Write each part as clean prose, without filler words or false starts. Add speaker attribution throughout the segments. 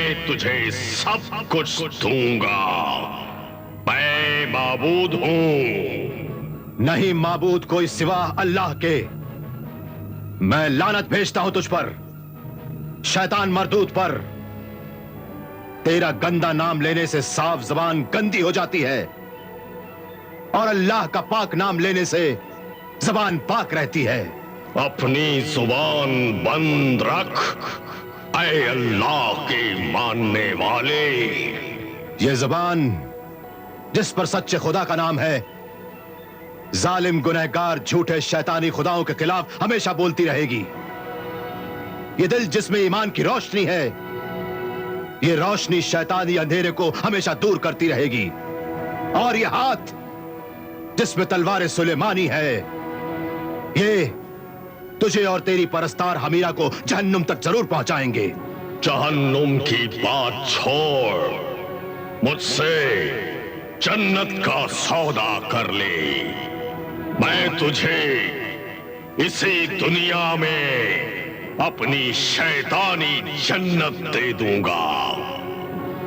Speaker 1: मैं तुझे सब कुछ दूंगा। मैं माबूद हूं।
Speaker 2: नहीं माबूद कोई सिवा अल्लाह के। मैं लानत भेजता हूं तुझ पर, शैतान मरदूद पर। तेरा गंदा नाम लेने से साफ जबान गंदी हो जाती है, और अल्लाह का पाक नाम लेने से जबान पाक रहती है।
Speaker 1: अपनी जुबान बंद रख, ऐ अल्लाह के मानने वाले।
Speaker 2: यह जबान जिस पर सच्चे खुदा का नाम है, जालिम गुनहगार झूठे शैतानी खुदाओं के खिलाफ हमेशा बोलती रहेगी। यह दिल जिसमें ईमान की रोशनी है, यह रोशनी शैतानी अंधेरे को हमेशा दूर करती रहेगी। और यह हाथ जिसमें तलवार सुलेमानी है, ये तुझे और तेरी परस्तार हमीरा को जहन्नुम तक जरूर पहुंचाएंगे।
Speaker 1: जहन्नुम की बात छोड़, मुझसे जन्नत का सौदा कर ले। मैं तुझे इसी दुनिया में अपनी शैतानी जन्नत दे दूंगा।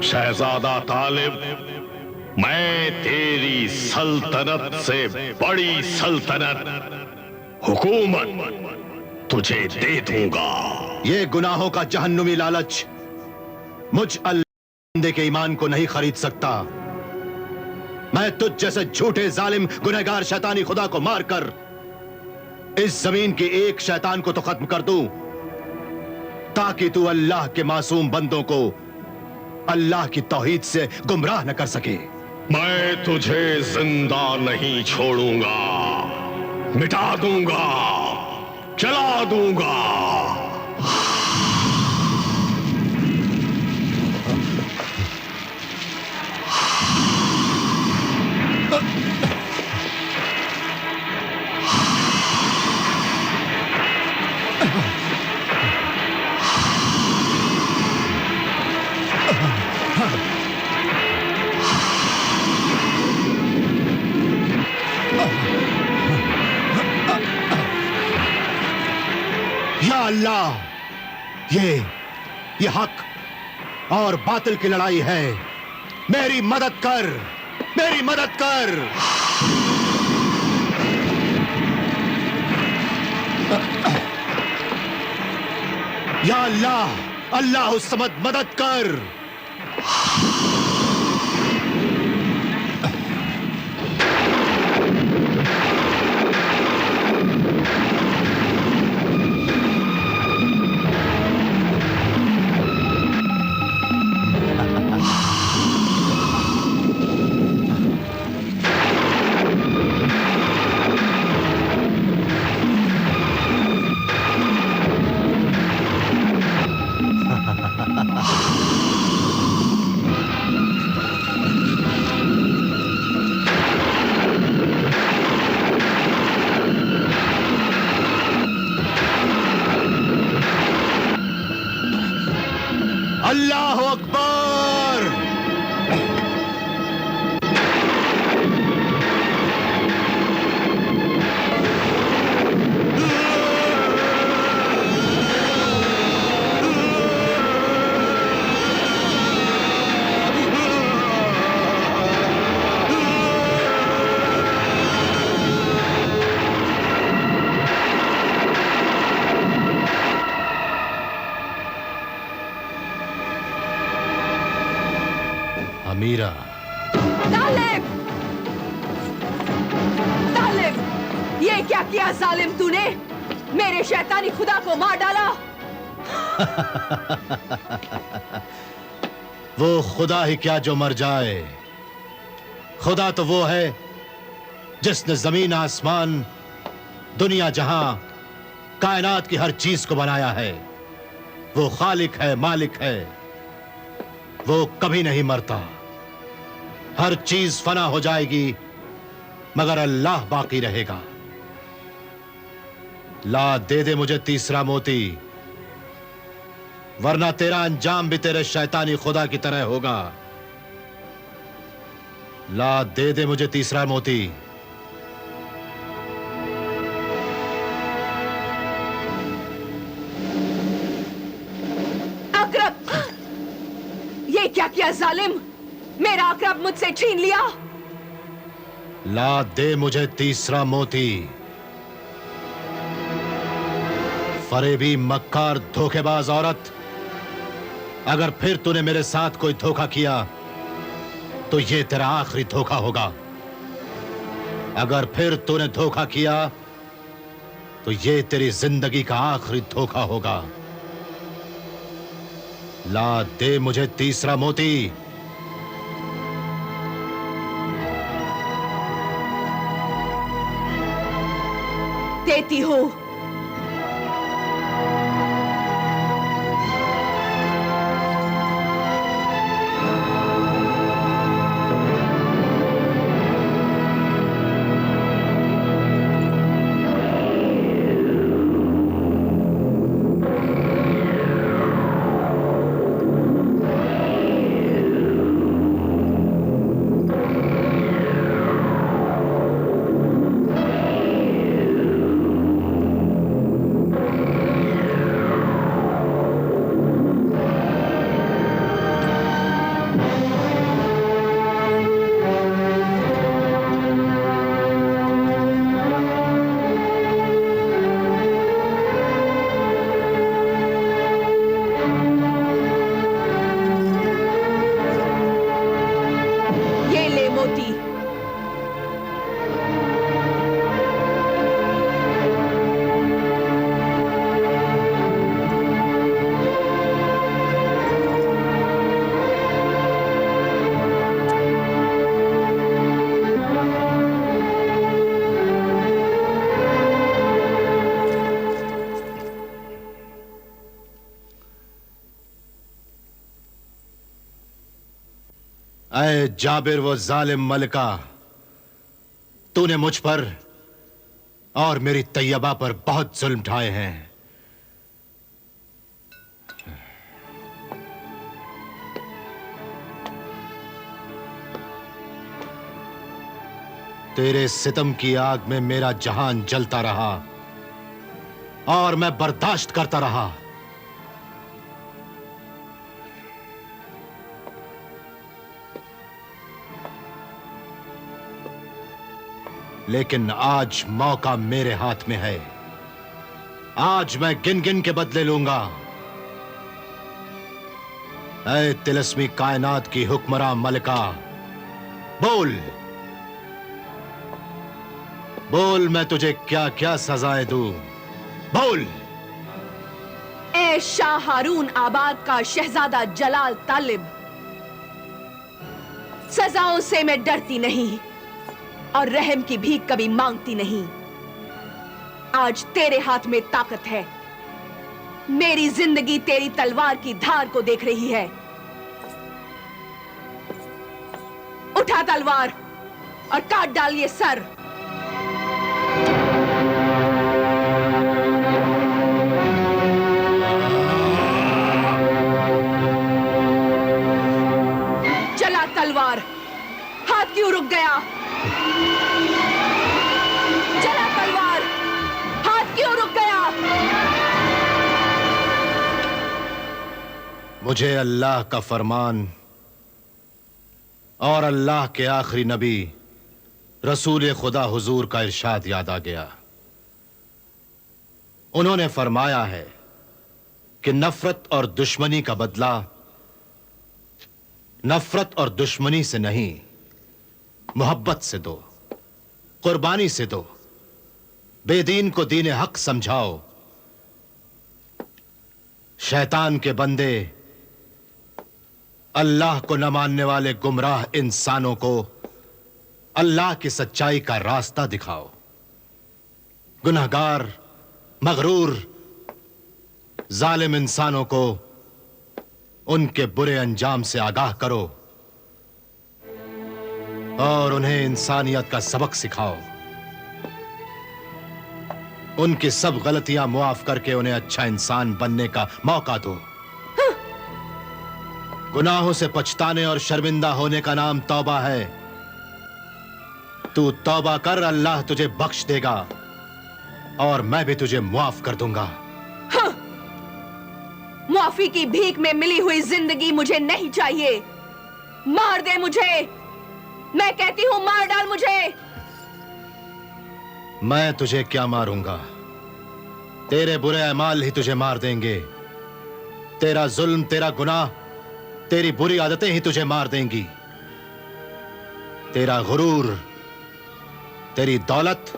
Speaker 1: शहजादा तालिब, मैं तेरी सल्तनत से बड़ी सल्तनत, हुकूमत तुझे दे दूंगा।
Speaker 2: ये गुनाहों का जहन्नुमी लालच मुझ अल्लाह बंदे के ईमान को नहीं खरीद सकता। मैं तुझ जैसे झूठे जालिम गुनहगार शैतानी खुदा को मारकर इस जमीन के एक शैतान को तो खत्म कर दूं, ताकि तू अल्लाह के मासूम बंदों को अल्लाह की तौहीद से गुमराह न कर सके।
Speaker 1: मैं तुझे जिंदा नहीं छोड़ूंगा, मिटा दूंगा, जला दूंगा।
Speaker 2: या अल्लाह, ये हक और बातिल की लड़ाई है। मेरी मदद कर, मेरी मदद कर। या अल्लाह, अल्लाह उस समद मदद कर। अल्लाह अकबर। अमीरा,
Speaker 3: तालिब! तालिब! ये क्या किया जालिम तूने? मेरे शैतानी खुदा को मार डाला।
Speaker 2: वो खुदा ही क्या जो मर जाए। खुदा तो वो है जिसने जमीन आसमान, दुनिया जहां, कायनात की हर चीज को बनाया है। वो खालिक है, मालिक है। वो कभी नहीं मरता। हर चीज फना हो जाएगी, मगर अल्लाह बाकी रहेगा। ला, दे दे मुझे तीसरा मोती, वरना तेरा अंजाम भी तेरे शैतानी खुदा की तरह होगा। ला, दे दे मुझे तीसरा मोती।
Speaker 3: ये क्या किया जालिम? मेरा अकरब मुझसे छीन लिया।
Speaker 2: ला दे मुझे तीसरा मोती। फरेबी, मक्कार, धोखेबाज औरत, अगर फिर तूने मेरे साथ कोई धोखा किया तो ये तेरा आखिरी धोखा होगा। अगर फिर तूने धोखा किया तो ये तेरी जिंदगी का आखिरी धोखा होगा। ला दे मुझे तीसरा मोती।
Speaker 3: देती हूं।
Speaker 2: ऐ जाबिर व जालिम मलिका, तूने मुझ पर और मेरी तैयबा पर बहुत जुल्म ढाए हैं। तेरे सितम की आग में मेरा जहान जलता रहा और मैं बर्दाश्त करता रहा। लेकिन आज मौका मेरे हाथ में है। आज मैं गिन गिन के बदले लूंगा। ऐ तिलस्मी कायनात की हुक्मरां मलिका, बोल बोल, मैं तुझे क्या क्या सजाएं दूं? बोल।
Speaker 3: ए शाह हारून आबाद का शहजादा जलाल तालिब, सजाओं से मैं डरती नहीं और रहम की भीख कभी मांगती नहीं। आज तेरे हाथ में ताकत है। मेरी जिंदगी तेरी तलवार की धार को देख रही है। उठा तलवार और काट डाल ये सर। चला तलवार, हाथ क्यों रुक गया? चला तलवार, हाथ क्यों रुक गया?
Speaker 2: मुझे अल्लाह का फरमान और अल्लाह के आखिरी नबी रसूल खुदा हुजूर का इरशाद याद आ गया। उन्होंने फरमाया है कि नफरत और दुश्मनी का बदला नफरत और दुश्मनी से नहीं, मोहब्बत से दो, कुर्बानी से दो। बेदीन को दीन हक समझाओ। शैतान के बंदे, अल्लाह को न मानने वाले गुमराह इंसानों को अल्लाह की सच्चाई का रास्ता दिखाओ। गुनहगार, मगरूर, जालिम इंसानों को उनके बुरे अंजाम से आगाह करो और उन्हें इंसानियत का सबक सिखाओ। उनकी सब गलतियां मुआफ करके उन्हें अच्छा इंसान बनने का मौका दो। गुनाहों से पछताने और शर्मिंदा होने का नाम तौबा है। तू तौबा कर, अल्लाह तुझे बख्श देगा और मैं भी तुझे मुआफ कर दूंगा।
Speaker 3: मुआफी माफी की भीख में मिली हुई जिंदगी मुझे नहीं चाहिए। मार दे मुझे, मैं कहती हूं मार डाल मुझे।
Speaker 2: मैं तुझे क्या मारूंगा? तेरे बुरे अमाल ही तुझे मार देंगे। तेरा जुल्म, तेरा गुनाह, तेरी बुरी आदतें ही तुझे मार देंगी। तेरा गुरूर, तेरी दौलत,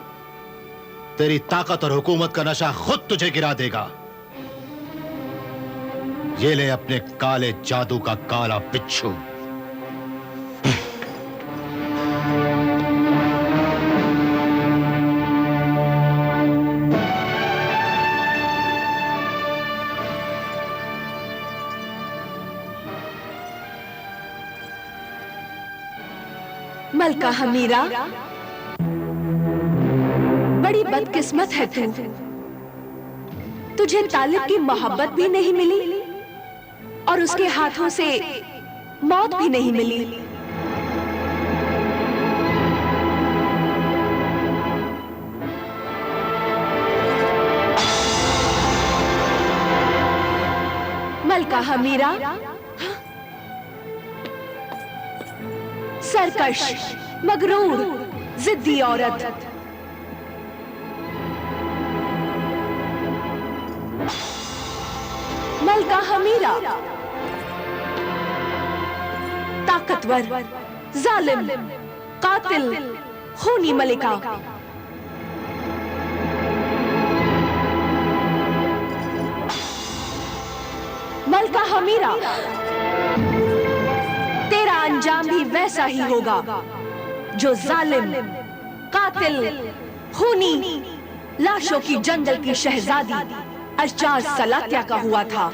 Speaker 2: तेरी ताकत और हुकूमत का नशा खुद तुझे गिरा देगा। ये ले अपने काले जादू का काला बिच्छू।
Speaker 3: मलका हमीरा, बड़ी बदकिस्मत है तू। तुझे तालिब की मोहब्बत भी नहीं मिली और उसके हाथों से मौत भी नहीं मिली। मलका हमीरा, सरकश, मगरूर, जिद्दी औरत। मलका हमीरा, ताकतवर, जालिम, कातिल, खूनी मलिका। मलका हमीरा, तेरा अंजाम भी वैसा ही होगा जो जालिम, कातिल, खूनी, लाशों की जंगल की शहजादी अशजाज सलात्या का हुआ था।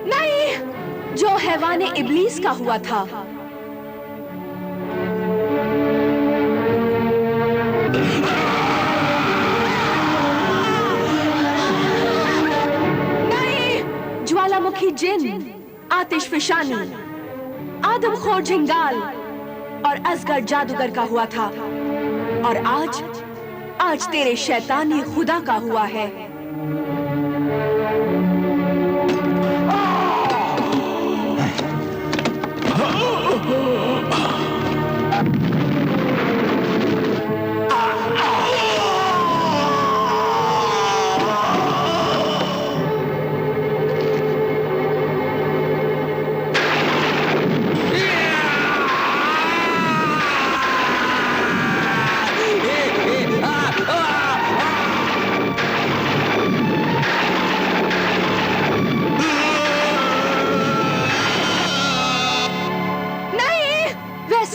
Speaker 3: नहीं, जो हैवान इब्लीस का हुआ था। ज्वालामुखी जिन, आतिश फिशानी, आदमखोर झिंगाल और असगर जादूगर का हुआ था। और आज तेरे शैतानी खुदा का हुआ है।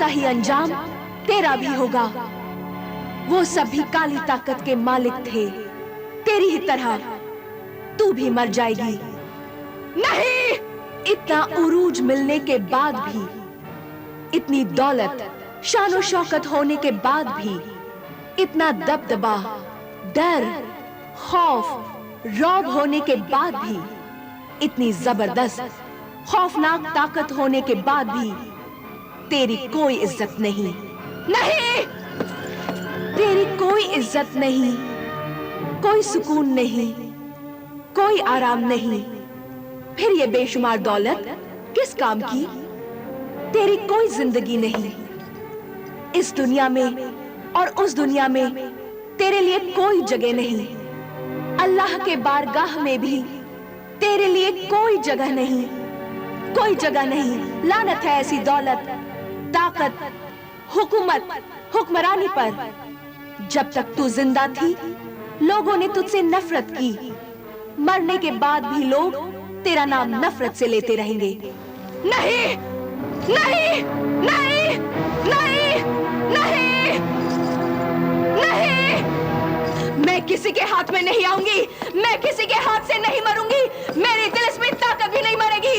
Speaker 3: ही अंजाम तेरा भी होगा। वो सभी काली ताकत के मालिक थे, तेरी ही तरह तू भी मर जाएगी। नहीं, इतना उरूज मिलने के बाद भी, इतनी दौलत, शानो शौकत होने के बाद भी, इतना दबदबा, डर, खौफ, रौब होने के बाद भी, इतनी जबरदस्त, खौफनाक ताकत होने के बाद भी तेरी कोई इज्जत नहीं। नहीं, तेरी कोई इज्जत नहीं, कोई सुकून नहीं, कोई आराम नहीं। फिर ये बेशुमार दौलत किस काम की? तेरी कोई जिंदगी नहीं। इस दुनिया में और उस दुनिया में तेरे लिए कोई जगह नहीं। अल्लाह के बारगाह में भी तेरे लिए कोई जगह नहीं, कोई जगह नहीं। लानत है ऐसी दौलत, ताकत, हुकूमत, हुक्मरानी पर। जब तक तू जिंदा थी, लोगों ने तुझसे नफरत की। मरने के बाद भी लोग तेरा नाम नफरत से लेते रहेंगे। नहीं, नहीं, नहीं, नहीं, नहीं, नहीं। मैं किसी के हाथ में नहीं आऊंगी, मैं किसी के हाथ से नहीं मरूंगी। मेरी तिलिस्मी ताकत भी नहीं मरेगी।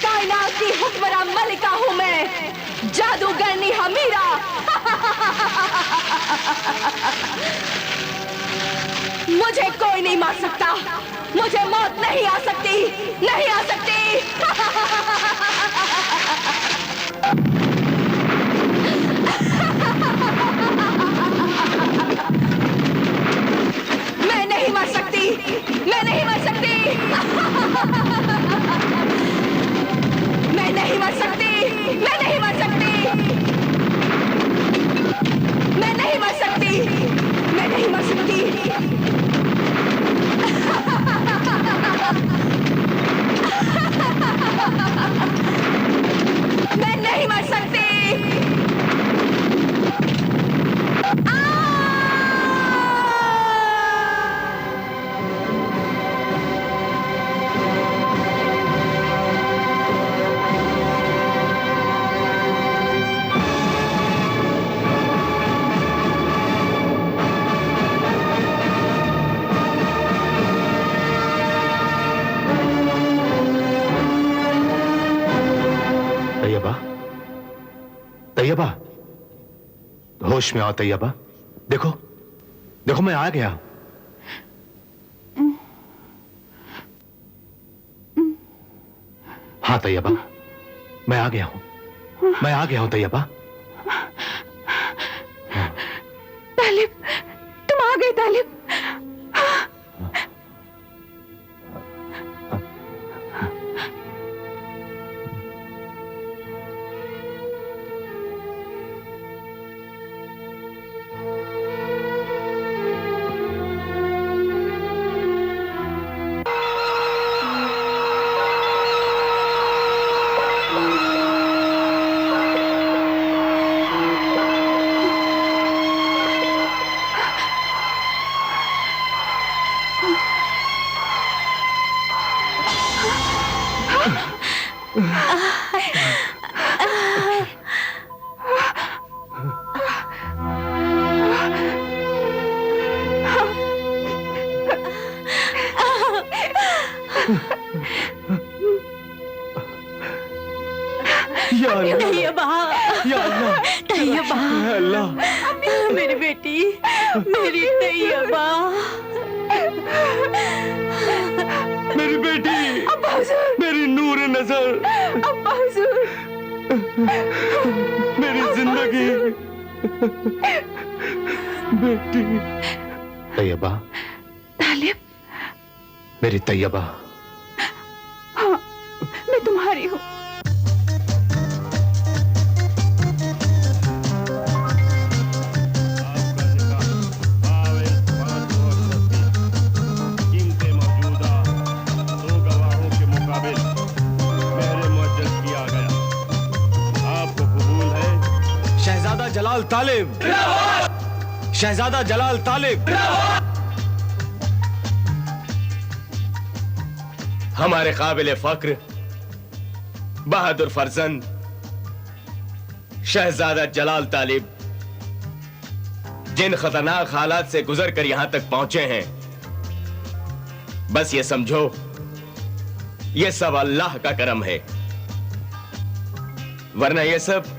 Speaker 3: कायनात की हुक्मरां मलिका हूं मैं, जादूगरनी हमीरा। मुझे कोई नहीं मार सकता, मुझे मौत नहीं आ सकती, नहीं आ सकती। मैं नहीं मर सकती, मैं नहीं मर सकती। मैं नहीं मर सकती, मैं नहीं मर सकती। मैं नहीं मर सकती, मैं नहीं मर सकती। मैं नहीं मर सकती।
Speaker 2: तैयबा, तैयबा, होश में आओ तैयबा। देखो, देखो मैं आ गया। हाँ तैयबा, मैं आ गया हूं, मैं आ गया हूं तैयबा।
Speaker 3: तालिब, तुम आ गए तालिब।
Speaker 2: या अल्लाह,
Speaker 3: तैयबा,
Speaker 2: या अल्लाह,
Speaker 3: तैयबा,
Speaker 2: अल्लाह,
Speaker 3: मेरी बेटी, मेरी तैयबा,
Speaker 2: मेरी बेटी,
Speaker 3: अब्बा हुजूर,
Speaker 2: मेरी नूर नजर,
Speaker 3: अब्बा हुजूर,
Speaker 2: मेरी जिंदगी, बेटी। तैयबा,
Speaker 3: तालिब,
Speaker 2: मेरी तैयबा।
Speaker 3: हाँ, मैं तुम्हारी हूँ।
Speaker 2: शहजादा जलाल तालिब, शहजादा जलाल तालिब।
Speaker 4: हमारे काबिल फक्र बहादुर फर्जंद शहजादा जलाल तालिब जिन खतरनाक हालात से गुजर कर यहां तक पहुंचे हैं, बस ये समझो ये सब अल्लाह का करम है, वरना ये सब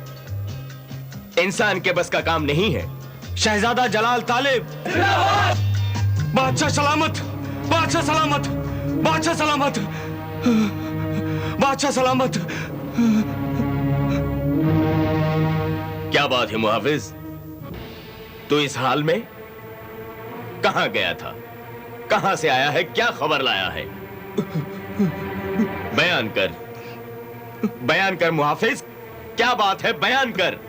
Speaker 4: इंसान के बस का काम नहीं है।
Speaker 2: शहजादा जलाल तालिब। बादशाह सलामत, बादशाह सलामत, बादशाह सलामत, बादशाह सलामत।
Speaker 4: क्या बात है मुहाफिज, तू इस हाल में कहां गया था, कहां से आया है, क्या खबर लाया है? बयान कर, बयान कर मुहाफिज, क्या बात है, बयान कर।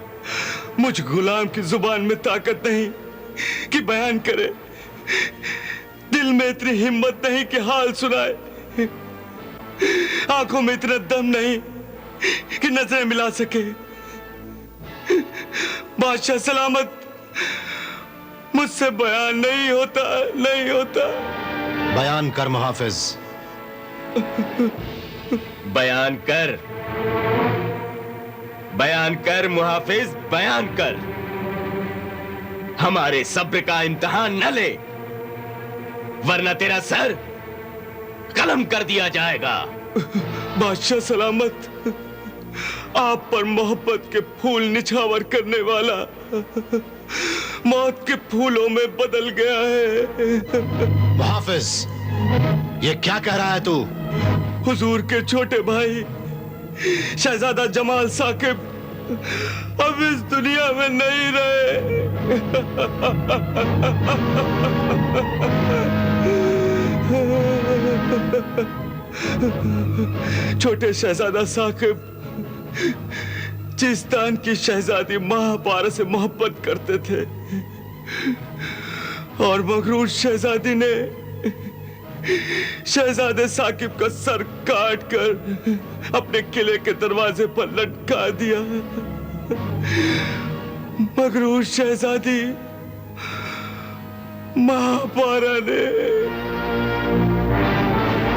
Speaker 2: मुझ गुलाम की जुबान में ताकत नहीं कि बयान करे, दिल में इतनी हिम्मत नहीं कि हाल सुनाए, आंखों में इतना दम नहीं कि नजरें मिला सके। बादशाह सलामत, मुझसे बयान नहीं होता, नहीं होता। बयान कर मुहाफिज।
Speaker 4: बयान कर, बयान कर मुहाफिज, बयान कर। हमारे सब्र का इम्तिहान न ले, वरना तेरा सर कलम कर दिया जाएगा।
Speaker 5: बादशाह सलामत, आप पर मोहब्बत के फूल निछावर करने वाला मौत के फूलों में बदल गया है।
Speaker 2: मुहाफिज, ये क्या कह रहा है तू?
Speaker 5: हुजूर के छोटे भाई शहजादा जमाल साकिब अब इस दुनिया में नहीं रहे। छोटे शहजादा साकिब चिस्तान की शहजादी महापारा से मोहब्बत करते थे और मगरूर शहजादी ने शहजादे साकिब का सर काट कर अपने किले के दरवाजे पर लटका दिया। मगरूर शहजादी महापारा ने